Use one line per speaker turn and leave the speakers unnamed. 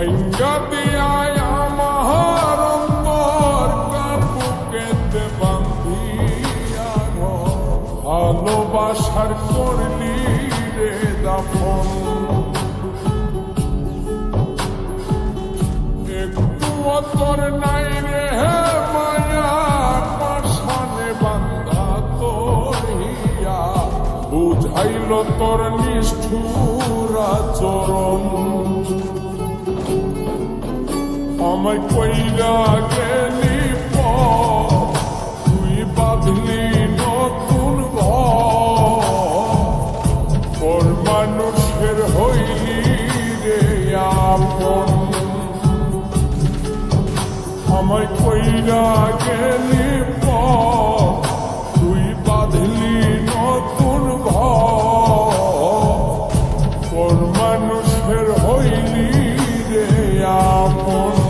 ভাঙ্গা দিয়ায় আমার অন্তর কার বুকেতে বান্ধিয়া ভালোবাসার করলি রে দাফন একটু তোর নাই রে মায়া পাশানে বান্ধা তোর হিয়া বুঝাইল তোর নিষ্ঠুর আচরণ আমায় কইরা গেলি তুই বাঁধলি নতুন ঘর মানুষের হইলি রে আপন আমায় কইরা গেলি তুই বাঁধলি নতুন ঘর মানুষের হইলি রে আপন